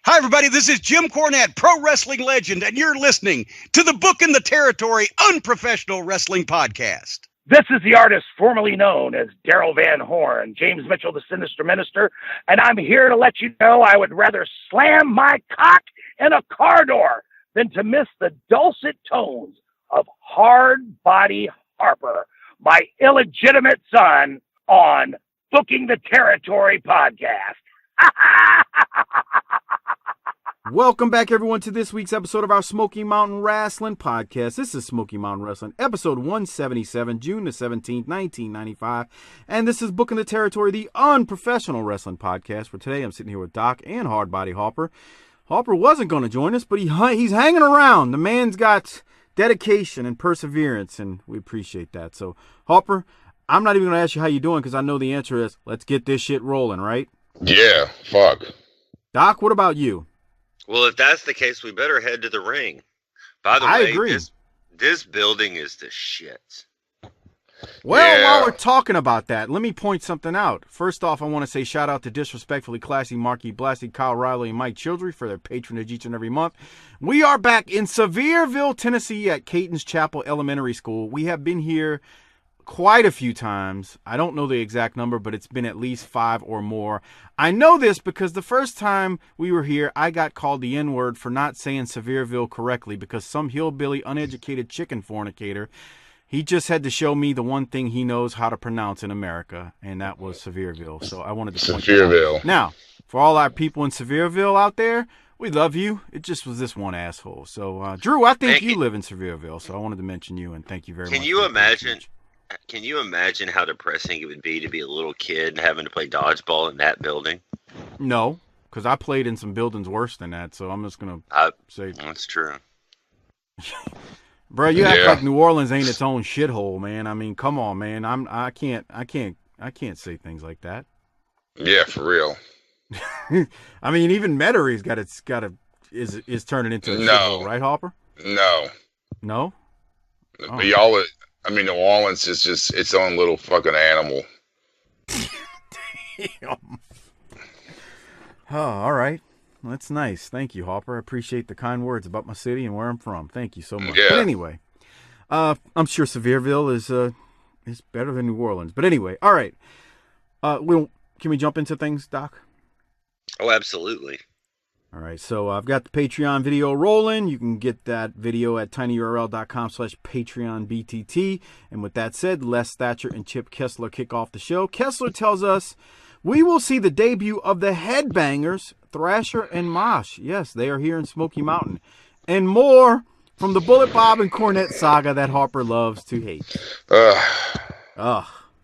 Hi, everybody. This is Jim Cornette, pro wrestling legend, and you're listening to the Book in the Territory Unprofessional Wrestling Podcast. This is the artist formerly known as Daryl Van Horn, James Mitchell, the Sinister Minister, and I'm here to let you know I would rather slam my cock in a car door than to miss the dulcet tones of Hard Body Harper, my illegitimate son, on Booking the Territory podcast. Welcome back, everyone, to this week's episode of our Smoky Mountain Rasslin podcast. This is Smoky Mountain Wrestling, episode 177, June the 17th, 1995. And this is Booking the Territory, the unprofessional wrestling podcast. For today, I'm sitting here with Doc and Hard Body Harper. Harper wasn't going to join us, but he's hanging around. The man's got dedication and perseverance, and we appreciate that. So, Harper, I'm not even going to ask you how you're doing because I know the answer is let's get this shit rolling, right? Yeah, fuck. Doc, what about you? Well, if that's the case, we better head to the ring. By the I way, agree. This building is the shit. Well, while we're talking about that, let me point something out. First off, I want to say shout out to Disrespectfully Classy, Marky Blasty, Kyle Riley, and Mike Childry for their patronage each and every month. We are back in Sevierville, Tennessee at Caton's Chapel Elementary School. We have been here quite a few times. I don't know the exact number, but it's been at least 5 or more. I know this because the first time we were here, I got called the N-word for not saying Sevierville correctly because some hillbilly, uneducated chicken fornicator, he just had to show me the one thing he knows how to pronounce in America, and that was Sevierville. So I wanted to point that out. Sevierville. Now, for all our people in Sevierville out there, we love you. It just was this one asshole. So, Drew, I think you live in Sevierville, so I wanted to mention you, and thank you very much. Can you imagine how depressing it would be to be a little kid having to play dodgeball in that building? No, because I played in some buildings worse than that, so I'm just going to say... That's true. Bro, you act like New Orleans ain't its own shithole, man. I mean, come on, man. I can't say things like that. Yeah, for real. I mean, even Metairie is turning into a shithole, right, Hopper? No. No? Oh. But y'all... New Orleans is just its own little fucking animal. Damn. Oh, all right. Well, that's nice. Thank you, Hopper. I appreciate the kind words about my city and where I'm from. Thank you so much. Yeah. But anyway, I'm sure Sevierville is better than New Orleans. But anyway, all right. Can we jump into things, Doc? Oh, absolutely. All right, so I've got the Patreon video rolling. You can get that video at tinyurl.com/PatreonBTT. And with that said, Les Thatcher and Chip Kessler kick off the show. Kessler tells us we will see the debut of the Headbangers, Thrasher and Mosh. Yes, they are here in Smoky Mountain. And more from the Bullet Bob and Cornette saga that Harper loves to hate.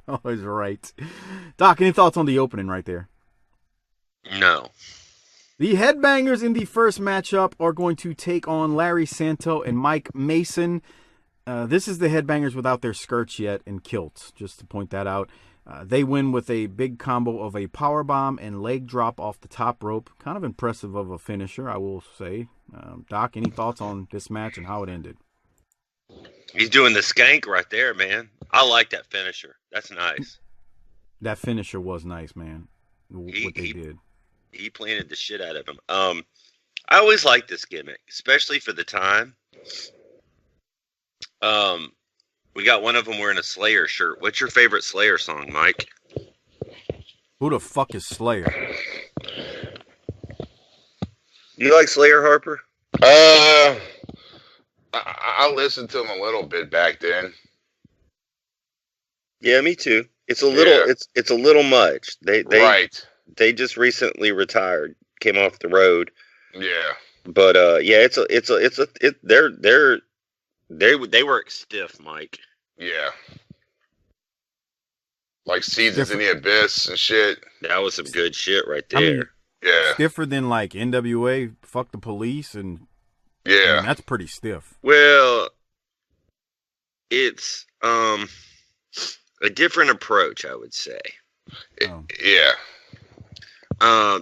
Always right. Doc, any thoughts on the opening right there? No. The Headbangers in the first matchup are going to take on Larry Santo and Mike Mason. This is the Headbangers without their skirts yet and kilts, just to point that out. They win with a big combo of a powerbomb and leg drop off the top rope. Kind of impressive of a finisher, I will say. Doc, any thoughts on this match and how it ended? He's doing the skank right there, man. I like that finisher. That's nice. That finisher was nice, man. What they did. He planted the shit out of him. I always liked this gimmick, especially for the time. We got one of them wearing a Slayer shirt. What's your favorite Slayer song, Mike? Who the fuck is Slayer? You like Slayer, Harper? I listened to them a little bit back then. Yeah, me too. It's a little. It's a little much. Right. They just recently retired, came off the road. Yeah. But they work stiff, Mike. Yeah. Like Seasons in the Abyss and shit. That was some good shit right there. I mean, yeah. Stiffer than like NWA, Fuck the Police, and that's pretty stiff. Well, it's a different approach, I would say. Yeah.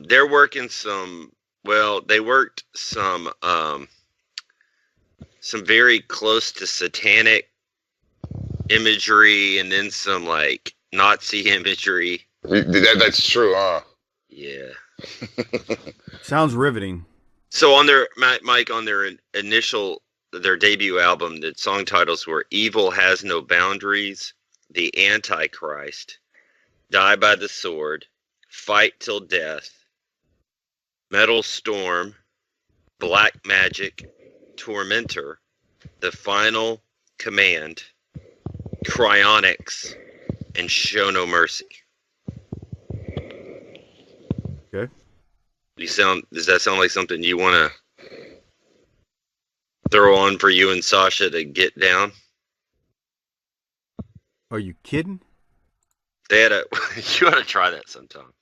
They're working some. Well, they worked some very close to satanic imagery, and then some like Nazi imagery. That's true, huh? Yeah. Sounds riveting. So on their Mike, on their their debut album, the song titles were "Evil Has No Boundaries," "The Antichrist," "Die by the Sword," "Fight Till Death," "Metal Storm," "Black Magic," "Tormentor," "The Final Command," "Cryonics," and "Show No Mercy." Okay. Does that sound like something you want to throw on for you and Sasha to get down? Are you kidding? You ought to try that sometime.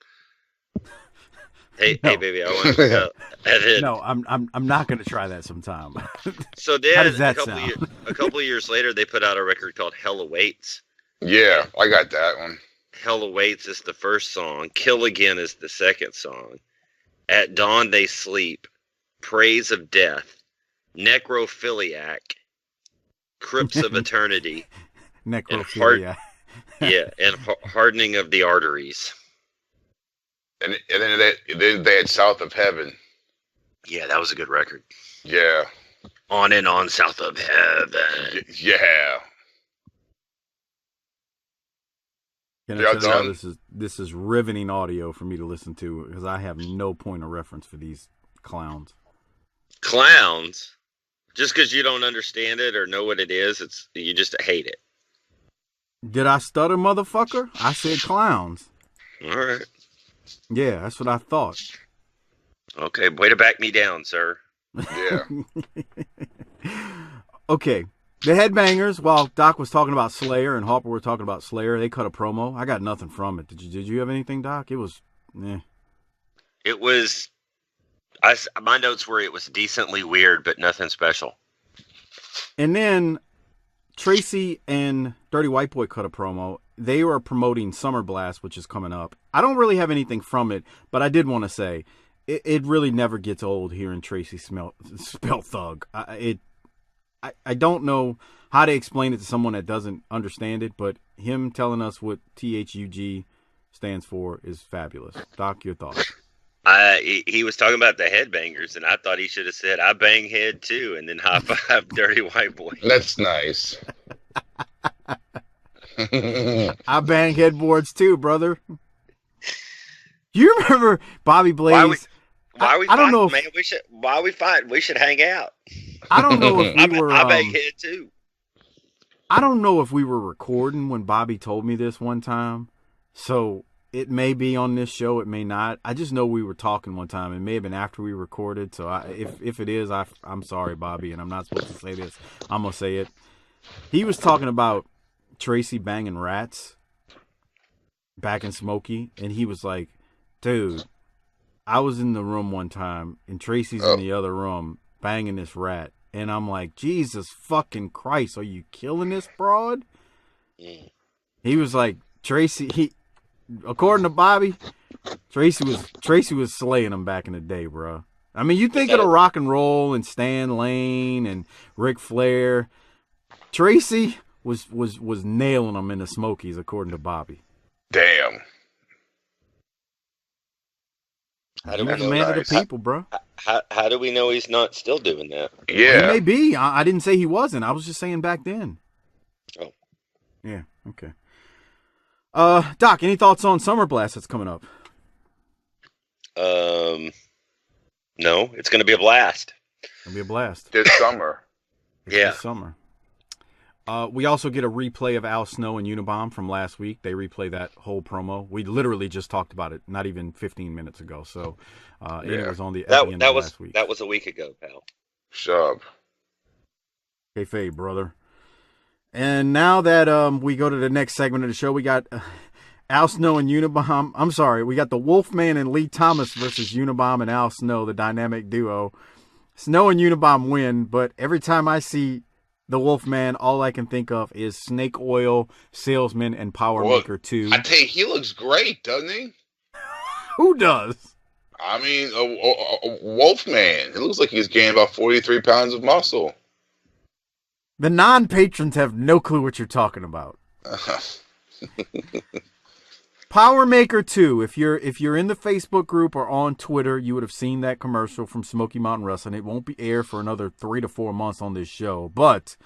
Hey, No. hey, baby, I want to. No, I'm not going to try that sometime. So then, How does that sound? A couple of years later, they put out a record called "Hell Awaits." Yeah, I got that one. "Hell Awaits" is the first song. "Kill Again" is the second song. "At Dawn They Sleep," "Praise of Death," "Necrophiliac," "Crypts of Eternity," Necrophilia. and "Hardening of the Arteries." And then they had South of Heaven. Yeah, that was a good record. Yeah. On and On, South of Heaven. Yeah. Can I tell you, this is riveting audio for me to listen to because I have no point of reference for these clowns. Clowns? Just because you don't understand it or know what it is, you just hate it. Did I stutter, motherfucker? I said clowns. All right. Yeah, that's what I thought. Okay, way to back me down, sir. Yeah. Okay. The Headbangers, while Doc was talking about Slayer and Harper were talking about Slayer, they cut a promo. I got nothing from it. Did you have anything, Doc? It was, It was, my notes were it was decently weird, but nothing special. And then Tracy and Dirty White Boy cut a promo. They were promoting Summer Blast, which is coming up. I don't really have anything from it, but I did want to say it really never gets old hearing Tracy spell thug. I don't know how to explain it to someone that doesn't understand it, but him telling us what THUG stands for is fabulous. Doc, your thoughts? He was talking about the Headbangers, and I thought he should have said, "I bang head too," and then high five Dirty White Boy. That's nice. I bang headboards too, brother. You remember Bobby Blaze? Why we I don't fight, know if, man? Why we fight? We should hang out. I don't know if we were. I bang head too. I don't know if we were recording when Bobby told me this one time, so it may be on this show. It may not. I just know we were talking one time. It may have been after we recorded. So if it is, I'm sorry, Bobby, and I'm not supposed to say this. I'm gonna say it. He was talking about Tracy banging rats back in Smoky, and he was like, dude, I was in the room one time and Tracy's in the other room banging this rat, and I'm like, Jesus fucking Christ, are you killing this broad? He was like, Tracy, according to Bobby, Tracy was slaying him back in the day, bro. I mean, you think of the rock and roll and Stan Lane and Ric Flair, Tracy was nailing them in the Smokies, according to Bobby. Damn. How do He's a man of the people, bro. How do we know he's not still doing that? Yeah. Well, he may be. I didn't say he wasn't. I was just saying back then. Oh. Yeah, okay. Doc, any thoughts on Summer Blast that's coming up? No, it's going to be a blast. It'll be a blast. This summer. This summer. We also get a replay of Al Snow and Unabomb from last week. They replay that whole promo. We literally just talked about it not even 15 minutes ago. So it was on the end of last week. That was a week ago, pal. Shub. Kayfabe, brother. And now that we go to the next segment of the show, we got Al Snow and Unabomb. I'm sorry, we got the Wolfman and Lee Thomas versus Unabomb and Al Snow, the dynamic duo. Snow and Unabomb win, but every time I see the Wolfman, all I can think of is Snake Oil, Salesman, and Power Maker 2. I tell you, he looks great, doesn't he? Who does? I mean, a Wolfman. It looks like he's gained about 43 pounds of muscle. The non-patrons have no clue what you're talking about. Power Maker 2. If you're in the Facebook group or on Twitter, you would have seen that commercial from Smoky Mountain Wrestling. It won't be aired for another 3 to 4 months on this show, but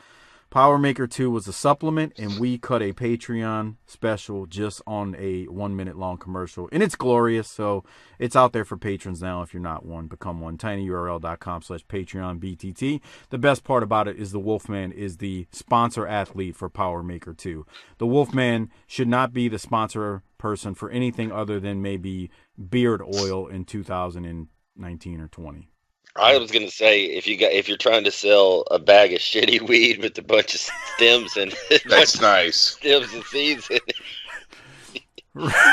Power Maker 2 was a supplement, and we cut a Patreon special just on a 1 minute long commercial. And it's glorious, so it's out there for patrons now. If you're not one, become one. tinyurl.com/PatreonBTT. The best part about it is the Wolfman is the sponsor athlete for Power Maker 2. The Wolfman should not be the sponsor person for anything other than maybe beard oil in 2019 or 20. I was gonna say if you're trying to sell a bag of shitty weed with a bunch of stems and That's nice. stems and seeds in it.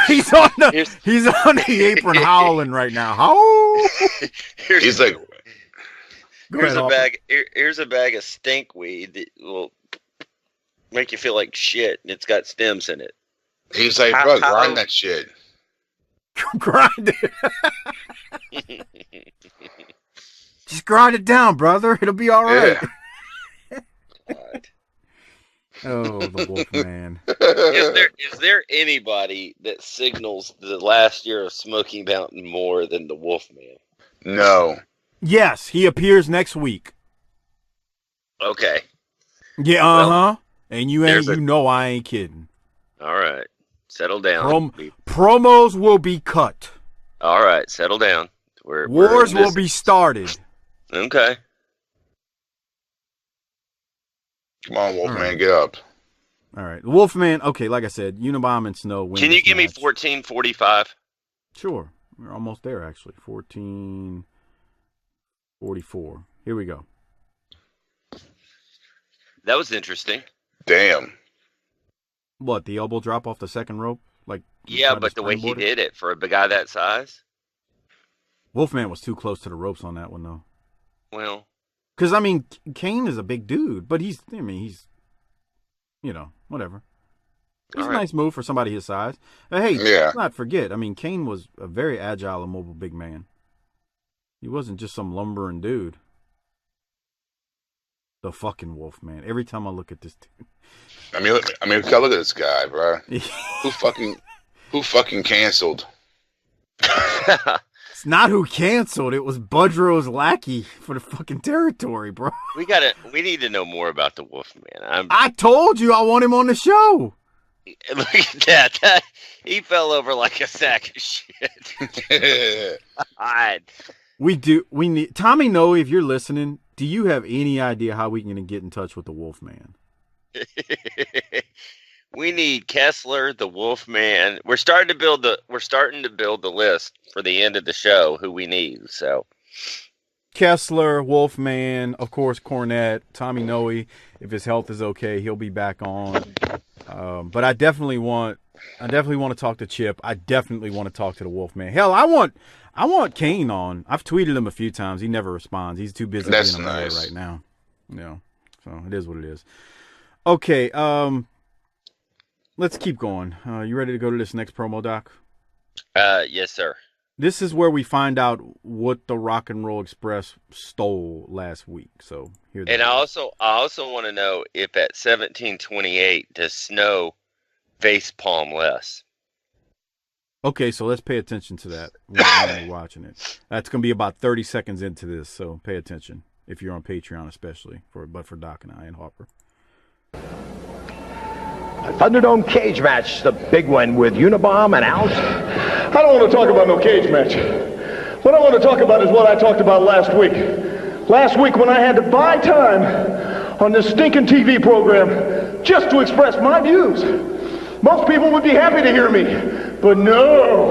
He's on the apron howling right now. He's like, Here's a bag of stink weed that will make you feel like shit, and it's got stems in it. he's like, bro, grind that shit. Grind it. Just grind it down, brother. It'll be all right. Yeah. Oh, the Wolfman. Is there anybody that signals the last year of Smoky Mountain more than the Wolfman? No. Yes, he appears next week. Okay. Yeah, Well, and you know I ain't kidding. All right. Settle down. Promos will be cut. All right. Settle down. Wars will be started. Okay. Come on, Wolfman, get up. All right. The Wolfman, okay, like I said, Unabomb and Snow win. Can you give me 1445? Sure. We're almost there, actually. 1444. Here we go. That was interesting. Damn. What, the elbow drop off the second rope? Yeah, but the way he did it for a guy that size? Wolfman was too close to the ropes on that one, though. Well, because Kane is a big dude, but he's whatever. It's a nice move for somebody his size. Hey, let's not forget. Kane was a very agile and mobile big man. He wasn't just some lumbering dude. The fucking Wolfman. Every time I look at this dude. Look at this guy, bro. Who fucking canceled? It's not who canceled. It was Budrow's lackey for the fucking territory, bro. We need to know more about the Wolfman. I told you I want him on the show. Look at that. He fell over like a sack of shit. God. We need Tommy Noe, if you're listening, do you have any idea how we can get in touch with the Wolfman? We need Kessler, the Wolfman. We're starting to build the list for the end of the show. Who we need. So Kessler, Wolfman, of course, Cornette, Tommy Noe. If his health is okay, he'll be back on. But I definitely want to talk to Chip. I definitely want to talk to the Wolfman. Hell, I want Kane on. I've tweeted him a few times. He never responds. He's too busy being a mayor right now. So it is what it is. Okay. Let's keep going. You ready to go to this next promo, Doc? Yes, sir. This is where we find out what the Rock and Roll Express stole last week. So here. And I also want to know if at 1728 does Snow face palm less. Okay, so let's pay attention to that when you're watching it. That's going to be about 30 seconds into this, so pay attention if you're on Patreon, especially for Doc and I and Harper. Thunderdome cage match, the big one with Unabomb and Al's. I don't want to talk about no cage match. What I want to talk about is what I talked about last week. Last week when I had to buy time on this stinking TV program just to express my views. Most people would be happy to hear me, but no.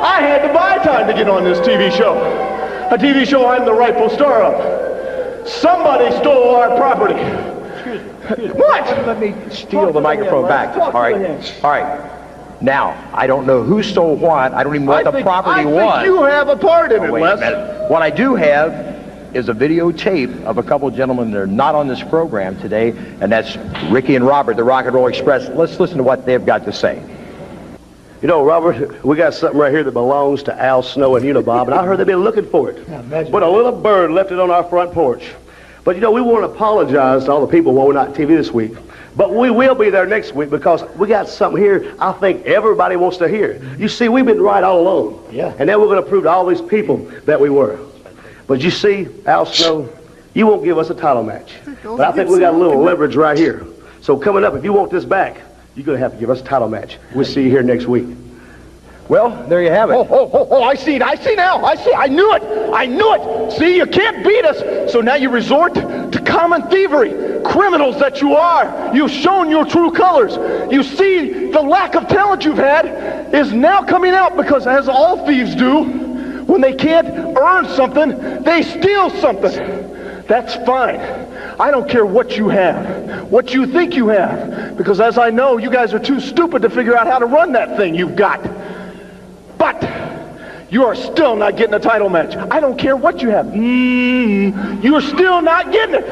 I had to buy time to get on this TV show. A TV show I'm the rightful star of. Somebody stole our property. Excuse me. What? Let me steal the microphone back. All right. Now, I don't know who stole what. I don't even know what the property was. I think you have a part in it, wait Les. a minute. What I do have is a videotape of a couple of gentlemen that are not on this program today, and that's Ricky and Robert, the Rock and Roll Express. Let's listen to what they've got to say. You know, Robert, we got something right here that belongs to Al Snow and Unabomb, and I heard they've been looking for it. But a little bird left it on our front porch. But, we want to apologize to all the people while we're not on TV this week. But we will be there next week because we got something here I think everybody wants to hear. You see, we've been right all along. Yeah. And now we're going to prove to all these people that we were. But you see, Al Snow, you won't give us a title match. But I think we got a little leverage right here. So coming up, if you want this back, you're going to have to give us a title match. We'll see you here next week. Well, there you have it. I see now. I knew it. See, you can't beat us. So now you resort to common thievery. Criminals that you are. You've shown your true colors. You see, the lack of talent you've had is now coming out because, as all thieves do, when they can't earn something, they steal something. That's fine. I don't care what you have, what you think you have, because as I know, you guys are too stupid to figure out how to run that thing you've got. But you are still not getting a title match. I don't care what you have. You're still not getting it.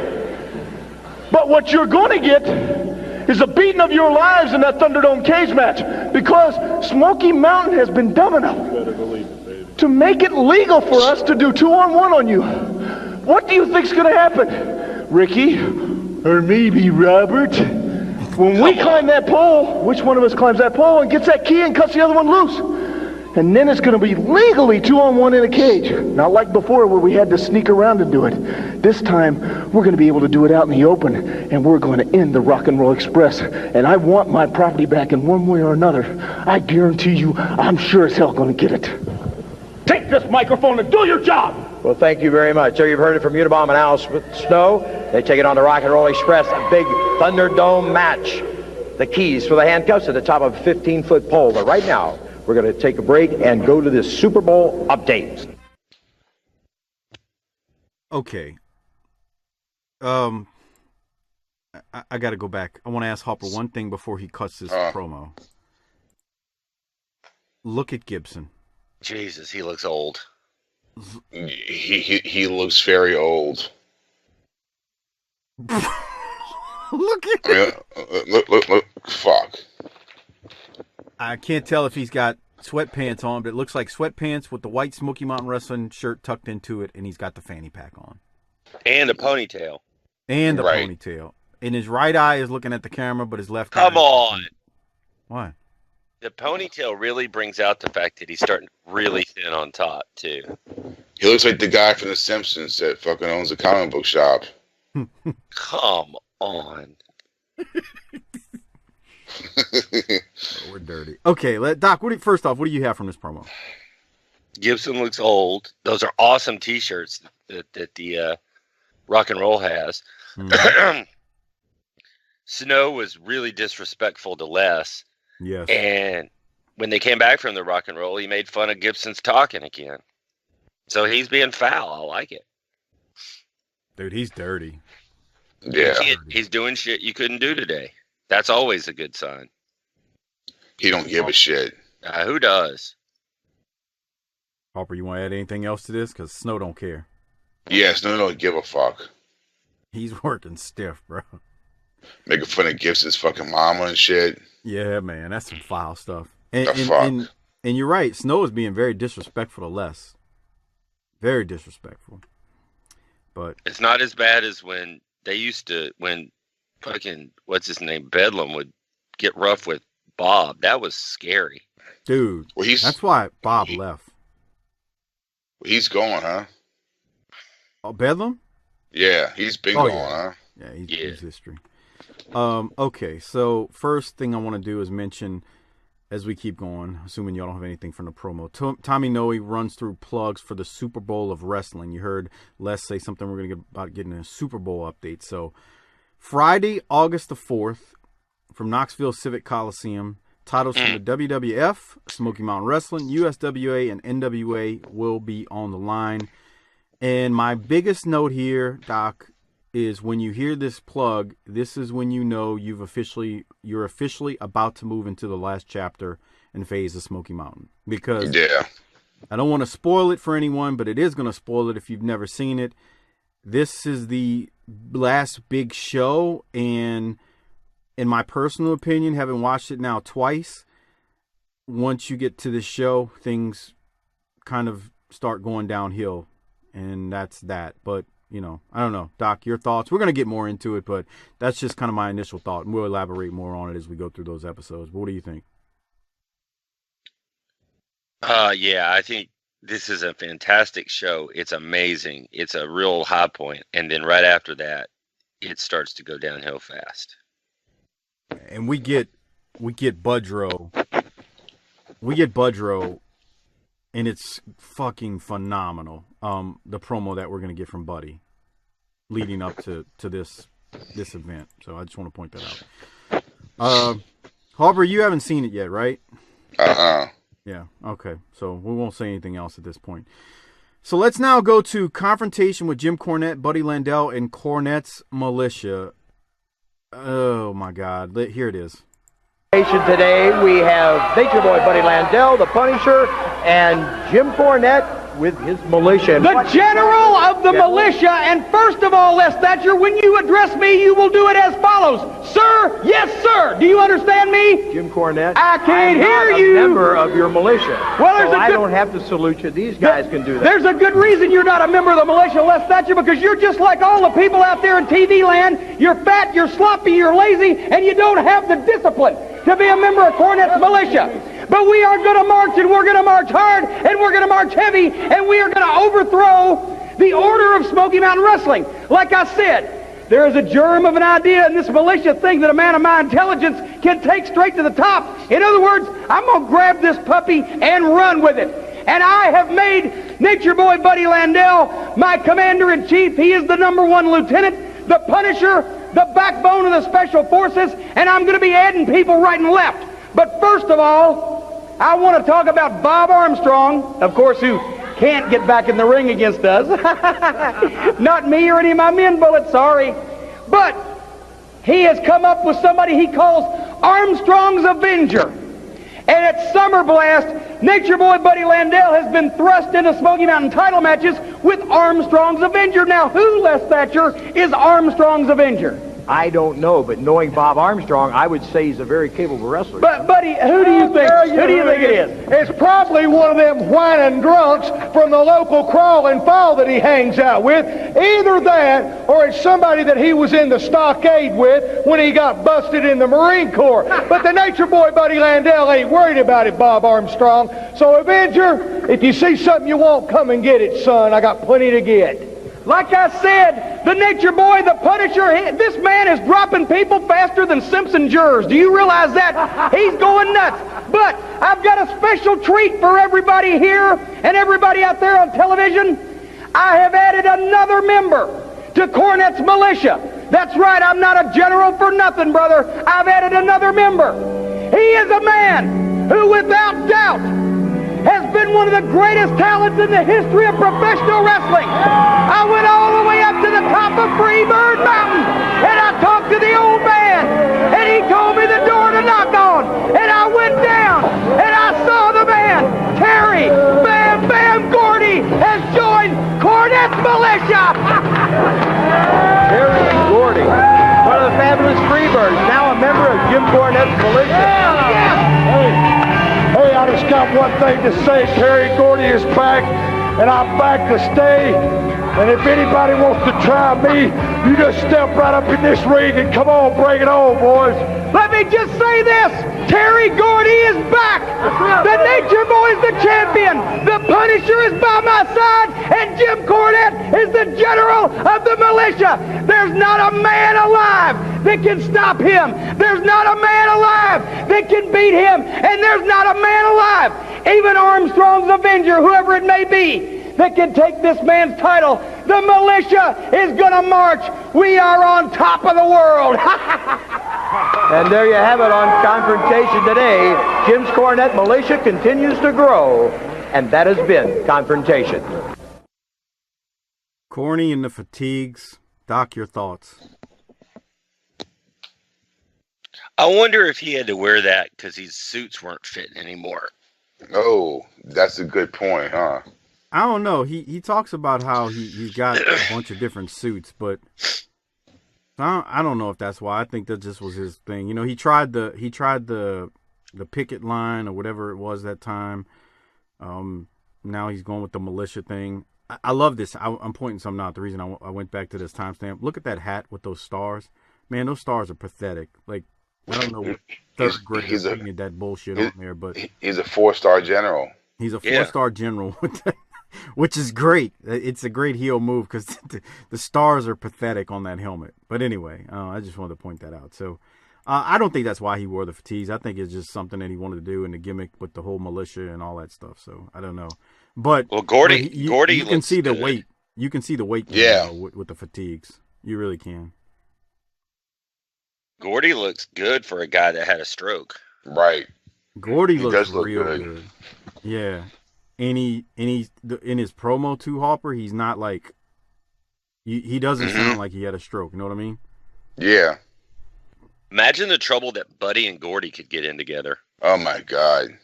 But what you're going to get is a beating of your lives in that Thunderdome cage match, because Smoky Mountain has been dumb enough to make it legal for us to do 2-on-1 on you. What do you think's going to happen, Ricky? Or maybe Robert? When we climb that pole, which one of us climbs that pole and gets that key and cuts the other one loose? And then it's going to be legally 2-on-1 in a cage. Not like before where we had to sneak around to do it. This time, we're going to be able to do it out in the open, and we're going to end the Rock and Roll Express. And I want my property back in one way or another. I guarantee you, I'm sure as hell going to get it. Take this microphone and do your job! Well, thank you very much. So you've heard it from Unabomb and Al Snow. They take it on the Rock and Roll Express, a big Thunderdome match. The keys for the handcuffs at the top of a 15-foot pole. But right now, we're going to take a break and go to this Super Bowl update. Okay. I got to go back. I want to ask Hopper one thing before he cuts this promo. Look at Gibson. Jesus, he looks old. He looks very old. Look at him. Look, fuck. I can't tell if he's got sweatpants on, but it looks like sweatpants with the white Smoky Mountain Wrestling shirt tucked into it, and he's got the fanny pack on. And a ponytail. And a ponytail. And his right eye is looking at the camera, but his left eye... Come on! Why? The ponytail really brings out the fact that he's starting really thin on top, too. He looks like the guy from The Simpsons that fucking owns a comic book shop. Come on. We're dirty. Okay, Doc, first off, what do you have from this promo? Gibson looks old. Those are awesome T-shirts that the Rock and Roll has. Mm. Snow was really disrespectful to Les. Yes. And when they came back from the Rock and Roll, he made fun of Gibson's talking again. So he's being foul. I like it. Dude, he's dirty. Yeah. He's doing shit you couldn't do today. That's always a good sign. He don't give a shit. Who does? Harper, you want to add anything else to this? Because Snow don't care. Yes, no, don't give a fuck. He's working stiff, bro. Making fun of Gibson's fucking mama and shit. Yeah, man, that's some foul stuff. And you're right. Snow is being very disrespectful to Les. Very disrespectful. But it's not as bad as when fucking, what's his name, Bedlam would get rough with Bob. That was scary. Dude, that's why Bob left. He's going, huh? Oh, Bedlam? Yeah, he's been going, huh? Yeah, he's history. Okay, so first thing I want to do is mention, as we keep going, assuming y'all don't have anything from the promo, Tommy Noe runs through plugs for the Super Bowl of wrestling. You heard Les say something we're going to get about getting a Super Bowl update. So Friday, August the 4th, from Knoxville Civic Coliseum, titles from the WWF, Smoky Mountain Wrestling, USWA, and NWA will be on the line. And my biggest note here, Doc, is when you hear this plug, this is when you know you're officially about to move into the last chapter and phase of Smoky Mountain. Because I don't want to spoil it for anyone, but it is going to spoil it if you've never seen it. This is the last big show, and in my personal opinion, having watched it now twice, once you get to this show, things kind of start going downhill, and that's that. But I don't know. Doc, your thoughts? We're going to get more into it, but that's just kind of my initial thought, and we'll elaborate more on it as we go through those episodes. But what do you think? Yeah, I think this is a fantastic show. It's amazing. It's a real high point. And then right after that, it starts to go downhill fast. And we get Budrow. We get Budrow, and it's fucking phenomenal. The promo that we're going to get from Buddy leading up to this event. So I just want to point that out. Harper, you haven't seen it yet, right? Yeah, okay. So we won't say anything else at this point. So let's now go to confrontation with Jim Cornette, Buddy Landel, and Cornette's militia. Oh, my God. Here it is. Today we have Nature Boy Buddy Landel, the Punisher, and Jim Cornette with his militia. The general of the militia, and first of all, Les Thatcher, when you address me, you will do it as follows. Sir, yes, sir. Do you understand me? Jim Cornette, I can't hear you. I'm a member of your militia. Well, there's I don't have to salute you. These guys can do that. There's a good reason you're not a member of the militia, Les Thatcher, because you're just like all the people out there in TV land. You're fat, you're sloppy, you're lazy, and you don't have the discipline to be a member of Cornette's militia. But we are going to march, and we're going to march hard, and we're going to march heavy, and we are going to overthrow the order of Smoky Mountain Wrestling. Like I said, there is a germ of an idea in this militia thing that a man of my intelligence can take straight to the top. In other words, I'm going to grab this puppy and run with it. And I have made Nature Boy Buddy Landel my commander-in-chief. He is the #1 lieutenant, the Punisher, the backbone of the Special Forces, and I'm going to be adding people right and left. But first of all, I want to talk about Bob Armstrong, of course, who can't get back in the ring against us. Not me or any of my men, Bullet, sorry. But he has come up with somebody he calls Armstrong's Avenger. And at Summer Blast, Nature Boy Buddy Landel has been thrust into Smoky Mountain title matches with Armstrong's Avenger. Now, who, Les Thatcher, is Armstrong's Avenger? I don't know, but knowing Bob Armstrong, I would say he's a very capable wrestler. But, Buddy, who do you think it is? It's probably one of them whining drunks from the local crawl and fall that he hangs out with. Either that, or it's somebody that he was in the stockade with when he got busted in the Marine Corps. But the Nature Boy Buddy Landel ain't worried about it, Bob Armstrong. So, Avenger, if you see something you want, come and get it, son. I got plenty to get. Like I said, the Nature Boy, the Punisher, this man is dropping people faster than Simpson jurors. Do you realize that? He's going nuts. But I've got a special treat for everybody here and everybody out there on television. I have added another member to Cornette's militia. That's right, I'm not a general for nothing, brother. I've added another member. He is a man who, without doubt, has been one of the greatest talents in the history of professional wrestling. I went all the way up to the top of Freebird Mountain, and I talked to the old man, and he told me the door to knock on, and I went down, and I saw the man. Terry Bam Bam Gordy has joined Cornette's militia. Terry Gordy, one of the fabulous Freebirds, now a member of Jim Cornette's militia. Hey, I just got one thing to say. Terry Gordy is back, and I'm back to stay. And if anybody wants to try me, you just step right up in this ring and come on, bring it on, boys. Let me just say this. Terry Gordy is back. The Nature Boy is the champion. The Punisher is by my side, and Jim Cornette is the general of the militia. There's not a man alive that can stop him. There's not a man alive that can beat him, and there's not a man alive, even Armstrong's Avenger, whoever it may be, that can take this man's title. The militia is going to march. We are on top of the world. And there you have it on Confrontation today. Jim's Cornette militia continues to grow, and that has been Confrontation. Corny and the fatigues. Doc, your thoughts? I wonder if he had to wear that because his suits weren't fitting anymore. Oh, that's a good point, huh? I don't know. He talks about how he's got a bunch of different suits, but I don't know if that's why. I think that just was his thing. You know, he tried the picket line or whatever it was that time. Now he's going with the militia thing. I love this. I'm pointing something out. The reason I went back to this timestamp. Look at that hat with those stars. Man, those stars are pathetic. Like, I don't know what third graders painted that bullshit on there, but he's a 4-star general. He's a 4-star general, which is great. It's a great heel move because the stars are pathetic on that helmet. But anyway, I just wanted to point that out. So I don't think that's why he wore the fatigues. I think it's just something that he wanted to do in the gimmick with the whole militia and all that stuff. So I don't know. But Gordy, you can see the weight. You can see the weight. With the fatigues, you really can. Gordy looks good for a guy that had a stroke. Right. Gordy looks real good. Yeah. And he in his promo too, Hopper, he's not like he doesn't sound like he had a stroke. You know what I mean? Yeah. Imagine the trouble that Buddy and Gordy could get in together. Oh my God.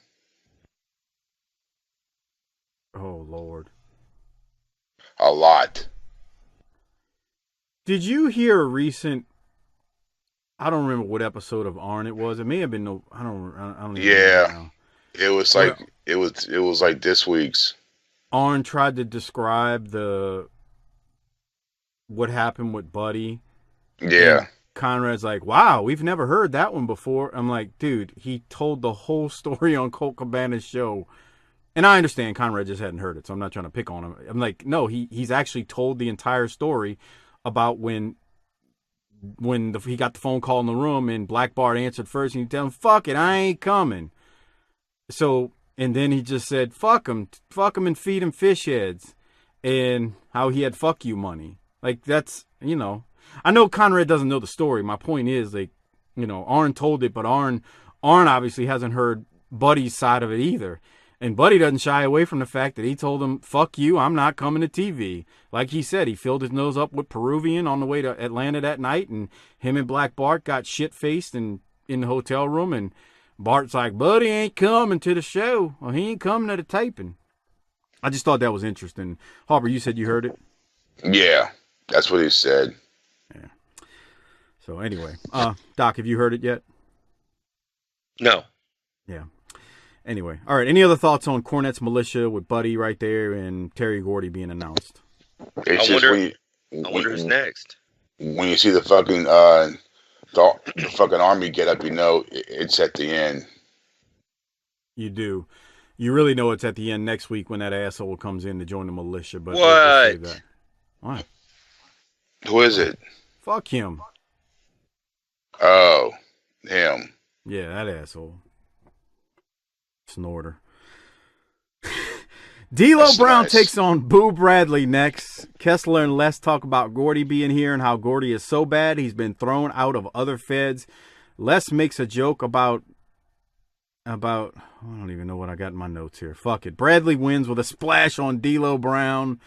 Oh Lord. A lot. Did you hear a recent? I don't remember what episode of Arn it was. It may have been I don't even know. It was like it was like this week's. Arn tried to describe what happened with Buddy. Yeah. And Conrad's like, wow, we've never heard that one before. I'm like, dude, he told the whole story on Colt Cabana's show. And I understand Conrad just hadn't heard it, so I'm not trying to pick on him. I'm like, no, he's actually told the entire story about when he got the phone call in the room and Black Bart answered first and he tell him, fuck it, I ain't coming. So, and then he just said, fuck him and feed him fish heads, and how he had fuck you money. Like, that's, I know Conrad doesn't know the story. My point is, like, Arn told it, but Arn obviously hasn't heard Buddy's side of it either. And Buddy doesn't shy away from the fact that he told him, fuck you, I'm not coming to TV. Like he said, he filled his nose up with Peruvian on the way to Atlanta that night, and him and Black Bart got shit-faced in the hotel room, and Bart's like, Buddy ain't coming to the show. Well, he ain't coming to the taping. I just thought that was interesting. Harper, you said you heard it? Yeah, that's what he said. Yeah. So anyway, Doc, have you heard it yet? No. Yeah. Anyway, all right. Any other thoughts on Cornette's militia with Buddy right there and Terry Gordy being announced? I wonder who's next. When you see the fucking army get up, it's at the end. You do. You really know it's at the end next week when that asshole comes in to join the militia. But what? What? Who is it? Fuck him. Oh, him. Yeah, that asshole. Snorter. D'Lo Brown takes on Boo Bradley next. Kessler and Les talk about Gordy being here and how Gordy is so bad he's been thrown out of other feds. Les makes a joke about I don't even know what I got in my notes here. Fuck it. Bradley wins with a splash on D'Lo Brown.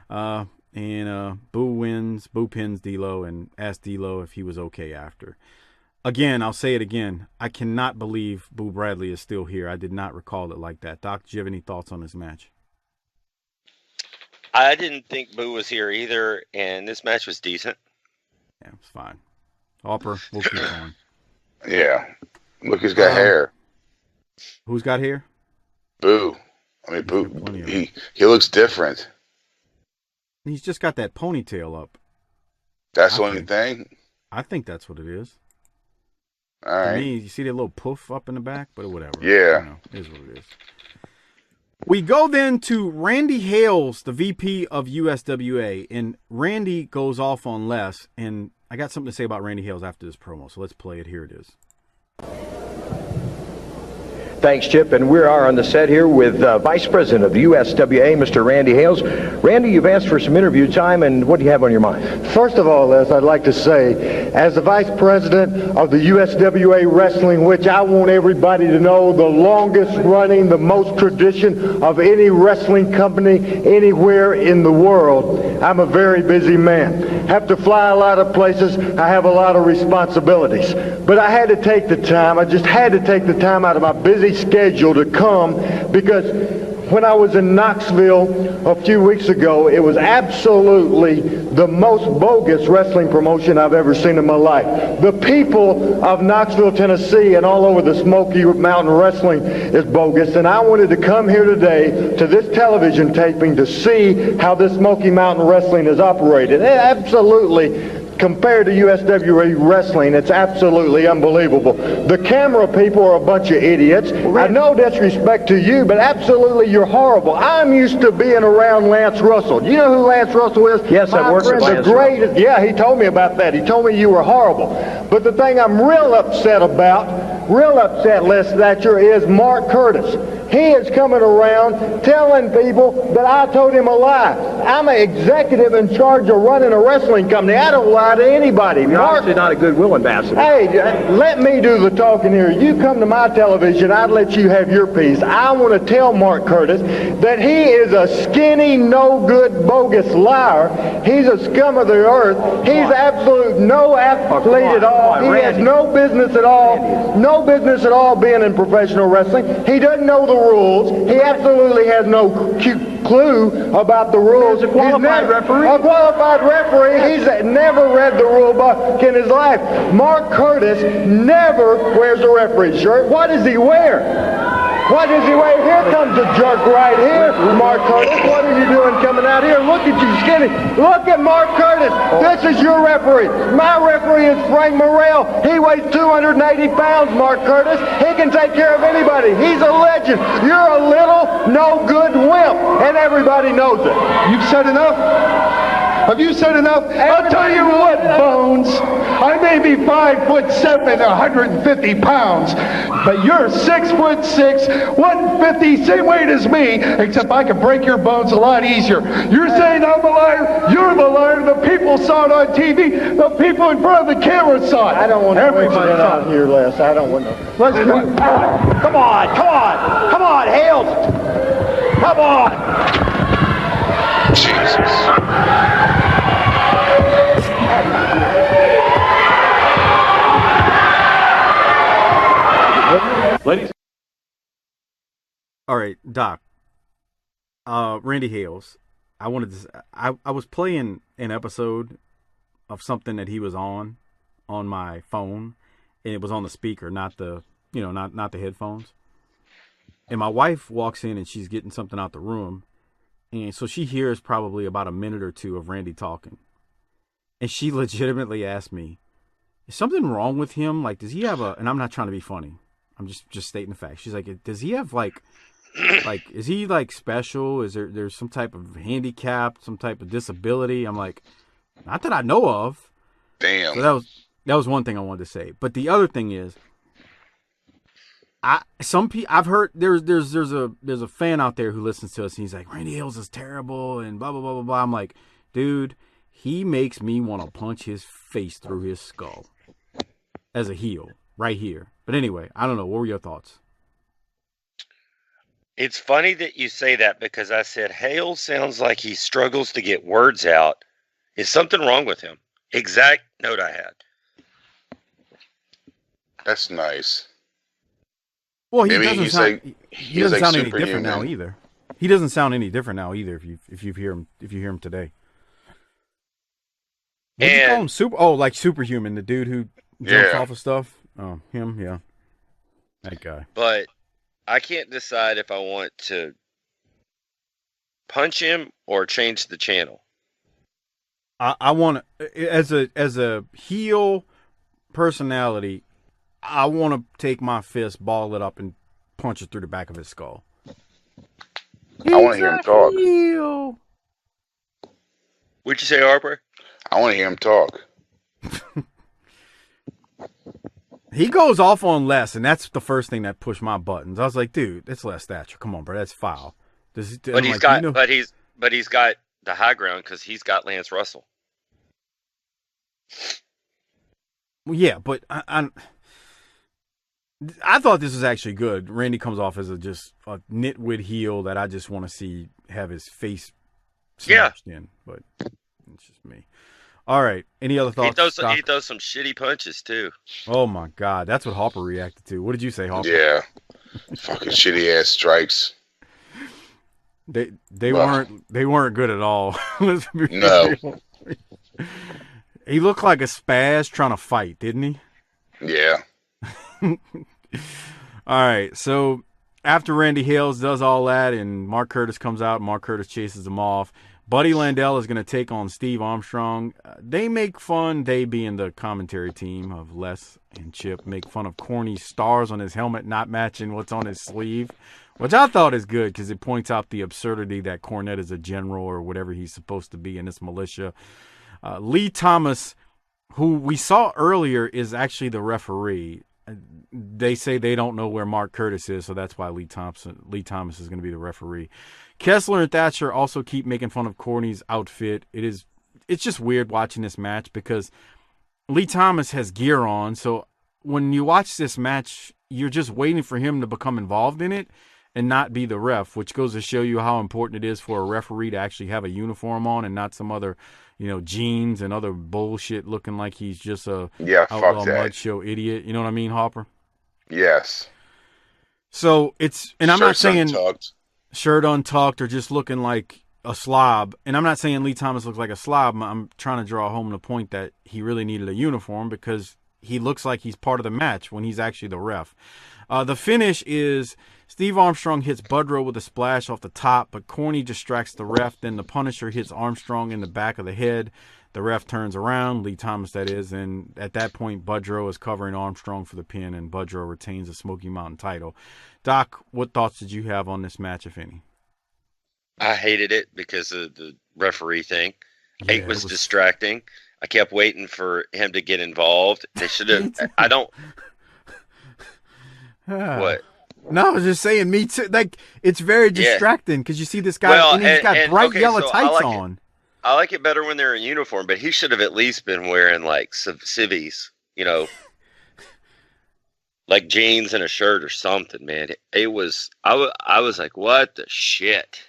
And Boo wins. Boo pins D'Lo and asks D'Lo if he was okay after. Again, I'll say it again. I cannot believe Boo Bradley is still here. I did not recall it like that. Doc, do you have any thoughts on this match? I didn't think Boo was here either, and this match was decent. Yeah, it's fine. Harper, we'll keep going. Yeah. Look, he's got hair. Who's got hair? Boo. I mean, Boo. He looks different. He's just got that ponytail up. That's the only thing? I think that's what it is. All right. To me, you see that little poof up in the back, but whatever. Yeah. It is what it is. We go then to Randy Hales, the VP of USWA, and Randy goes off on Les, and I got something to say about Randy Hales after this promo, so let's play it. Here it is. Thanks, Chip. And we are on the set here with Vice President of the USWA, Mr. Randy Hales. Randy, you've asked for some interview time, and what do you have on your mind? First of all, Les, I'd like to say, as the Vice President of the USWA Wrestling, which I want everybody to know, the longest running, the most tradition of any wrestling company anywhere in the world, I'm a very busy man. Have to fly a lot of places. I have a lot of responsibilities. But I had to take the time, I just had to take the time out of my busy schedule to come because when I was in Knoxville a few weeks ago, it was absolutely the most bogus wrestling promotion I've ever seen in my life. The people of Knoxville, Tennessee, and all over the Smoky Mountain Wrestling is bogus, and I wanted to come here today to this television taping to see how this Smoky Mountain Wrestling is operated. Absolutely. Compared to USWA Wrestling, it's absolutely unbelievable. The camera people are a bunch of idiots. No disrespect to you, but absolutely you're horrible. I'm used to being around Lance Russell. Do you know who Lance Russell is? Yes, I've worked with Lance Russell. Yeah, he told me about that. He told me you were horrible. But the thing I'm real upset about, Les Thatcher, is Mark Curtis. He is coming around telling people that I told him a lie. I'm an executive in charge of running a wrestling company. I don't lie to anybody. You're obviously not a goodwill ambassador. Hey, let me do the talking here. You come to my television, I'd let you have your piece. I want to tell Mark Curtis that he is a skinny, no-good, bogus liar. He's a scum of the earth. He's absolute no athlete at all. He has no business at all. No business at all being in professional wrestling. He doesn't know the rules. He absolutely has no clue about the rules. He's a qualified referee. A qualified referee. He's never read the rule book in his life. Mark Curtis never wears a referee shirt. What does he wear? What does he wear? Here comes a jerk right here, Mark Curtis. What are you doing coming out here? Look at you, skinny. Look at Mark Curtis. This is your referee. My referee is Frank Morrell. He weighs 280 pounds, Mark Curtis. He can take care of anybody. He's a legend. You're a little, no-good wimp, and everybody knows it. You've said enough? Have you said enough? I'll tell you what, Bones. I may be 5'7", 150 pounds, but you're 6'6", 150, same weight as me, except I can break your bones a lot easier. You're saying I'm a liar? You're the liar. The people saw it on TV. The people in front of the camera saw it. I don't want to everybody out here, Les. I don't want to. Let's go. Come on, Hales. Come on. Jesus. Ladies. All right, Doc. Randy Hales. I was playing an episode of something that he was on my phone, and it was on the speaker, not the headphones. And my wife walks in and she's getting something out the room, and so she hears probably about a minute or two of Randy talking, and she legitimately asked me, "Is something wrong with him? Like, does he have a?" And I'm not trying to be funny. I'm just stating the fact. She's like, "Does he have like, is he like special? Is there's some type of handicap, some type of disability?" I'm like, "Not that I know of." Damn. So that was one thing I wanted to say. But the other thing is, I've heard there's a fan out there who listens to us and he's like, "Randy Hales is terrible," and blah blah blah blah blah. I'm like, dude, he makes me want to punch his face through his skull as a heel right here. But anyway, I don't know. What were your thoughts? It's funny that you say that because I said Hale sounds like he struggles to get words out. Is something wrong with him? Exact note I had. That's nice. Well, he Maybe doesn't sound any different now either. He doesn't sound any different now either. If you hear him today. What do you call him? Like Superhuman, the dude who jumps off of stuff. Oh, him, yeah, that guy. But I can't decide if I want to punch him or change the channel. I want to, as a heel personality, I want to take my fist, ball it up, and punch it through the back of his skull. I want to hear him talk. Heel. What'd you say, Harper? I want to hear him talk. He goes off on Les, and that's the first thing that pushed my buttons. I was like, dude, that's Les Thatcher. Come on, bro, that's foul. But he's got the high ground because he's got Lance Russell. Well, yeah, but I thought this was actually good. Randy comes off as just a nitwit heel that I just want to see have his face smashed in. But it's just me. All right. Any other thoughts? He throws some shitty punches too. Oh my God, that's what Harper reacted to. What did you say, Harper? Yeah, fucking shitty ass strikes. They weren't good at all. No. He looked like a spaz trying to fight, didn't he? Yeah. All right, so after Randy Hales does all that and Mark Curtis comes out, Mark Curtis chases him off. Buddy Landel is going to take on Steve Armstrong. They make fun, they being the commentary team of Les and Chip, make fun of Corny's stars on his helmet not matching what's on his sleeve, which I thought is good because it points out the absurdity that Cornette is a general or whatever he's supposed to be in this militia. Lee Thomas, who we saw earlier, is actually the referee. They say they don't know where Mark Curtis is, so that's why Lee Thomas is going to be the referee. Kessler and Thatcher also keep making fun of Corny's outfit. It's just weird watching this match because Lee Thomas has gear on, so when you watch this match, you're just waiting for him to become involved in it and not be the ref, which goes to show you how important it is for a referee to actually have a uniform on and not some other, jeans and other bullshit looking like he's just a outlaw mud show idiot. You know what I mean, Hopper? Yes. So I'm not saying untucked. Shirt untucked or just looking like a slob. And I'm not saying Lee Thomas looks like a slob. I'm trying to draw home the point that he really needed a uniform because he looks like he's part of the match when he's actually the ref. The finish is Steve Armstrong hits Budrow with a splash off the top, but Corny distracts the ref. Then the Punisher hits Armstrong in the back of the head. The ref turns around, Lee Thomas that is, and at that point Budrow is covering Armstrong for the pin, and Budrow retains the Smoky Mountain title. Doc, what thoughts did you have on this match, if any? I hated it because of the referee thing. It was distracting. I kept waiting for him to get involved. They should have. I don't. What? No, I was just saying, me too. Like, it's very distracting because you see this guy and he's got bright yellow tights on. I like it better when they're in uniform, but he should have at least been wearing like civvies, like jeans and a shirt or something, man. It was. I was like, what the shit.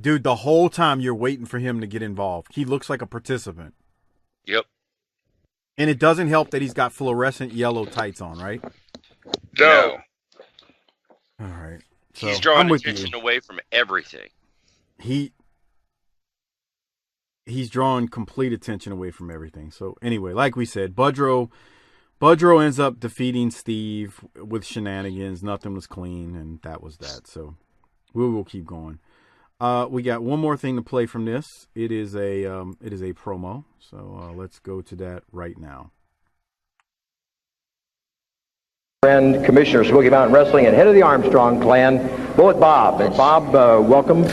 Dude, the whole time you're waiting for him to get involved. He looks like a participant. Yep. And it doesn't help that he's got fluorescent yellow tights on, right? No. All right. So, he's drawing attention away from everything. He's drawing complete attention away from everything. So anyway, like we said, Budrow ends up defeating Steve with shenanigans. Nothing was clean, and that was that. So we will keep going. We got one more thing to play from this. It is a promo. So let's go to that right now. Friend, Commissioner of Smoky Mountain Wrestling and head of the Armstrong clan, Bullet Bob. And Bob, welcome.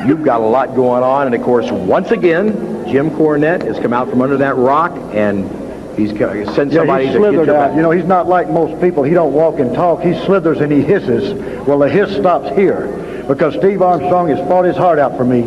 You've got a lot going on. And, of course, once again, Jim Cornette has come out from under that rock, and he's sent somebody to get your back. He's not like most people. He don't walk and talk. He slithers and he hisses. Well, the hiss stops here because Steve Armstrong has fought his heart out for me.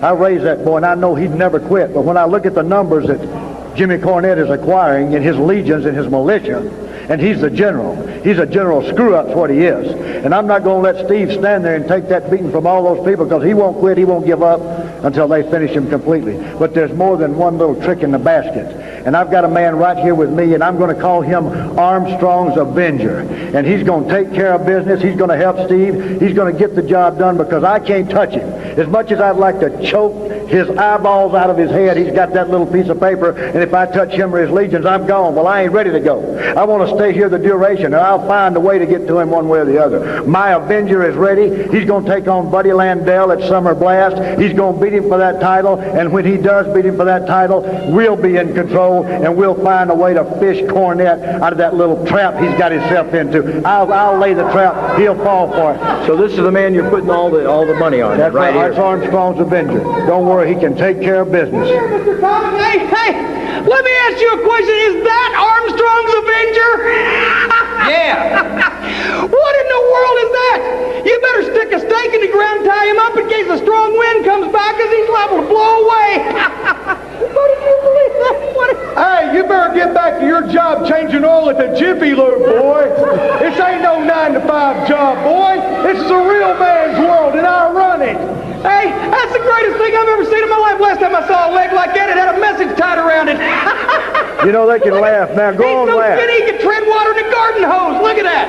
I raised that boy, and I know he'd never quit. But when I look at the numbers that Jimmy Cornette is acquiring in his legions and his militia, and he's the general. He's a general screw-up's what he is. And I'm not going to let Steve stand there and take that beating from all those people because he won't quit, he won't give up until they finish him completely. But there's more than one little trick in the basket. And I've got a man right here with me, and I'm going to call him Armstrong's Avenger. And he's going to take care of business. He's going to help Steve. He's going to get the job done because I can't touch him. As much as I'd like to choke his eyeballs out of his head, he's got that little piece of paper, and if I touch him or his legions, I'm gone. Well, I ain't ready to go. I want to stay here the duration, and I'll find a way to get to him one way or the other. My Avenger is ready. He's going to take on Buddy Landel at Summer Blast. He's going to beat him for that title, and when he does beat him for that title, we'll be in control, and we'll find a way to fish Cornette out of that little trap he's got himself into. I'll lay the trap. He'll fall for it. So this is the man you're putting all the money on. That's right here. That's Armstrong's Avenger. Don't worry, he can take care of business. Here, Mr. Thomas. Hey, let me ask you a question. Is that Armstrong's Avenger? Yeah. What in the world is that? You better stick a stake in the ground and tie him up in case a strong wind comes by because he's liable to blow away. What did you believe that? Hey, you better get back to your job changing oil at the Jiffy Lube, boy. This ain't no 9-to-5 job, boy. This is a real man's world, and I run it. Hey, that's the greatest thing I've ever seen in my life. Last time I saw a leg like that, it had a message tied around it. You know, they can laugh. Now, go on, laugh. laugh. He's so skinny he can tread water in a garden hose. Look at that.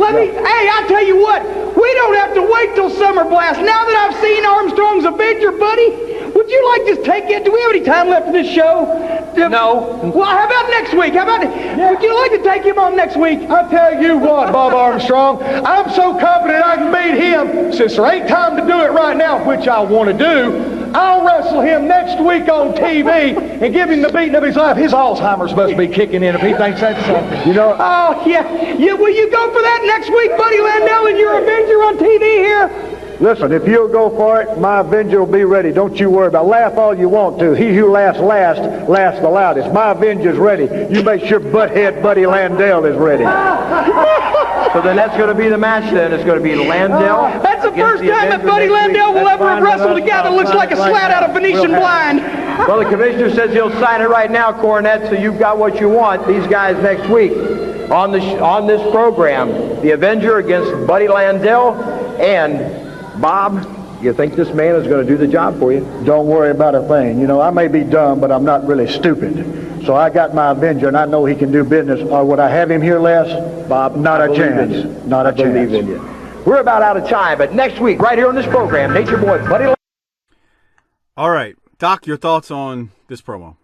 Hey, I tell you what, we don't have to wait till Summer Blast. Now that I've seen Armstrong's Avenger, buddy, would you like to take it? Do we have any time left in this show? No. Well, how about next week? Would you like to take him on next week? I tell you what, Bob Armstrong, I'm so confident I can beat him. Since there ain't time to do it right now, which I want to do, I'll wrestle him next week on TV and give him the beating of his life. His Alzheimer's must be kicking in if he thinks that's something. You know? Oh, yeah. Will you go for that next week, Buddy Landel, and your Avenger on TV here? Listen, if you'll go for it, my Avenger will be ready. Don't you worry about it. Laugh all you want to. He who laughs last, laughs the loudest. My Avenger's ready. You make sure butthead Buddy Landel is ready. So then that's going to be the match then. It's going to be Landel. That's the first time that Buddy Landel will ever have wrestled together. Looks like a slat out of Venetian blind. Well, the commissioner says he'll sign it right now, Cornette, so you've got what you want. These guys next week on this program, the Avenger against Buddy Landel. And Bob, you think this man is going to do the job for you? Don't worry about a thing. You know, I may be dumb, but I'm not really stupid. So I got my Avenger, and I know he can do business. Or would I have him here, Les? Bob, not a chance. Not a chance. I believe in you. We're about out of time, but next week, right here on this program, Nature Boy Buddy Landel. All right. Doc, your thoughts on this promo?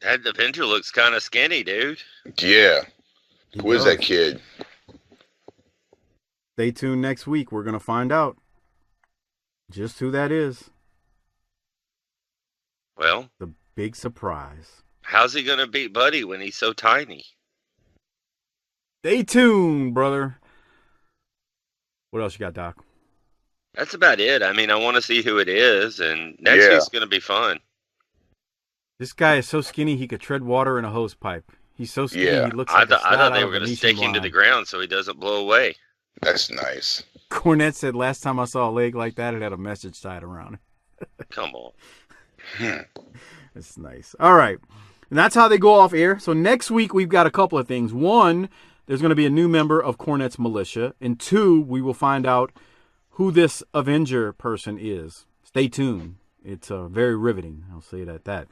That Avenger looks kind of skinny, dude. Yeah. Who is that kid? Stay tuned next week. We're going to find out just who that is. Well, the big surprise. How's he going to beat Buddy when he's so tiny? Stay tuned, brother. What else you got, Doc? That's about it. I mean, I want to see who it is, and next week's going to be fun. This guy is so skinny he could tread water in a hose pipe. He's so skinny he looks like I thought they were going to stick him to the ground so he doesn't blow away. That's nice. Cornette said last time I saw a leg like that, it had a message tied around it. Come on. That's nice. All right. And that's how they go off air. So next week, we've got a couple of things. One, there's going to be a new member of Cornette's militia. And two, we will find out who this Avenger person is. Stay tuned. It's very riveting. I'll say it at that.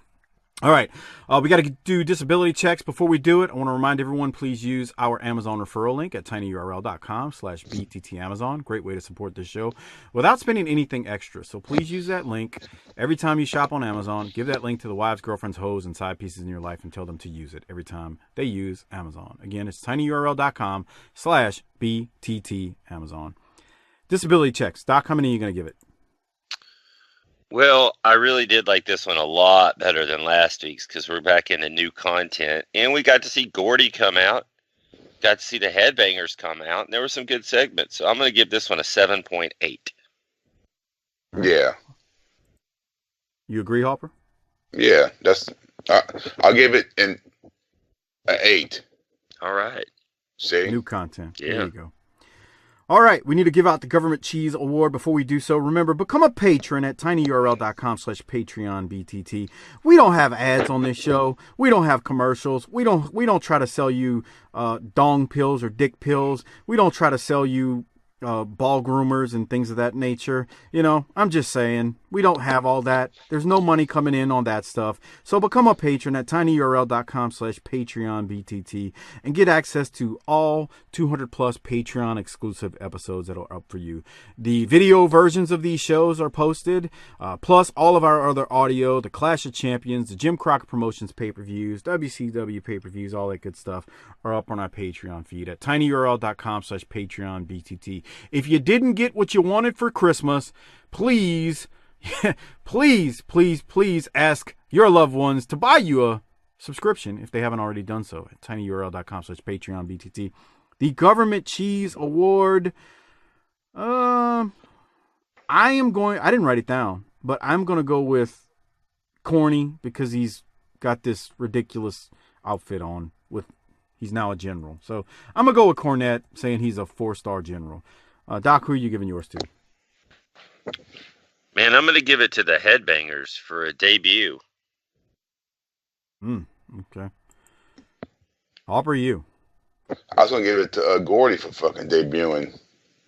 All right, we got to do disability checks. Before we do it, I want to remind everyone, please use our Amazon referral link at tinyurl.com/bttamazon. Great way to support this show without spending anything extra. So please use that link. Every time you shop on Amazon, give that link to the wives, girlfriends, hoes, and side pieces in your life and tell them to use it every time they use Amazon. Again, it's tinyurl.com/bttamazon. Disability checks. Doc, how many are you going to give it? Well, I really did like this one a lot better than last week's because we're back into new content. And we got to see Gordy come out. Got to see the Headbangers come out. And there were some good segments. So I'm going to give this one a 7.8. Yeah. You agree, Hopper? Yeah. I'll give it an 8. All right. See? New content. Yeah. There you go. All right, we need to give out the Government Cheese Award. Before we do so, remember, become a patron at tinyurl.com/PatreonBTT. We don't have ads on this show. We don't have commercials. We don't try to sell you dong pills or dick pills. We don't try to sell you ball groomers and things of that nature. You know, I'm just saying, we don't have all that. There's no money coming in on that stuff. So become a patron at tinyurl.com/PatreonBTT and get access to all 200 plus Patreon exclusive episodes that are up for you. The video versions of these shows are posted, plus all of our other audio, the Clash of Champions, the Jim Crockett Promotions pay-per-views, WCW pay-per-views, all that good stuff are up on our Patreon feed at tinyurl.com/PatreonBTT. If you didn't get what you wanted for Christmas, please ask your loved ones to buy you a subscription if they haven't already done so at tinyurl.com/PatreonBTT. The Government Cheese Award. I didn't write it down, but I'm going to go with Corny because he's got this ridiculous outfit on he's now a general. So I'm going to go with Cornette, saying he's a 4-star general. Doc, who are you giving yours to? Man, I'm going to give it to the Headbangers for a debut. Okay. Hopper, you? I was going to give it to Gordy for fucking debuting.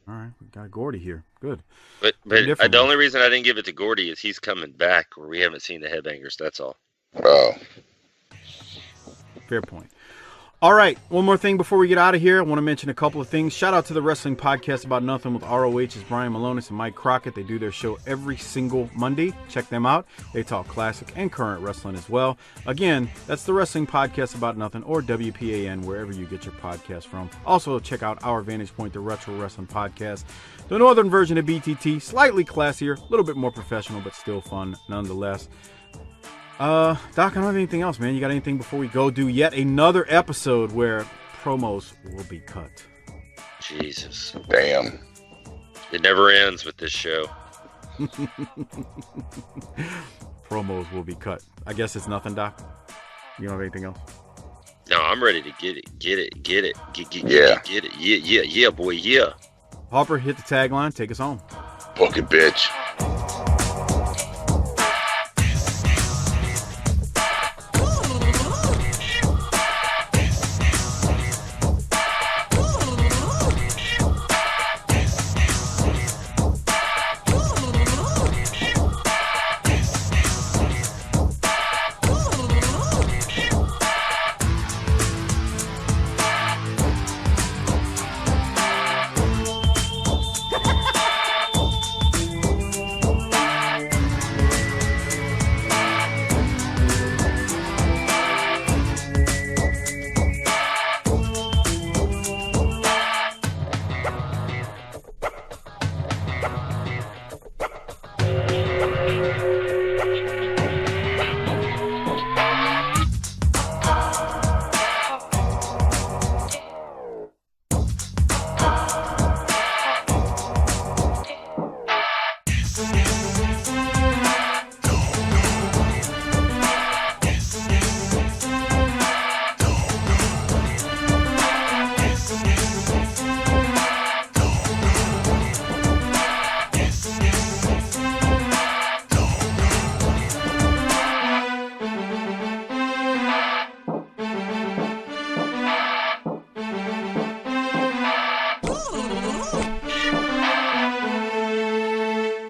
All right, we got Gordy here. Good. But the only reason I didn't give it to Gordy is he's coming back where we haven't seen the Headbangers. That's all. Oh. Fair point. All right, one more thing before we get out of here. I want to mention a couple of things. Shout out to the Wrestling Podcast About Nothing with ROH's Brian Malonis and Mike Crockett. They do their show every single Monday. Check them out. They talk classic and current wrestling as well. Again, that's the Wrestling Podcast About Nothing, or WPAN, wherever you get your podcast from. Also, check out Our Vantage Point, the Retro Wrestling Podcast. The northern version of BTT, slightly classier, a little bit more professional, but still fun nonetheless. Doc, I don't have anything else, man. You got anything before we go do yet another episode where promos will be cut? Jesus. Damn. It never ends with this show. Promos will be cut. I guess it's nothing, Doc. You don't have anything else? No, I'm ready to get it. Get it. Yeah. Get it. Yeah, boy, yeah. Harper, hit the tagline. Take us home. Book it, bitch.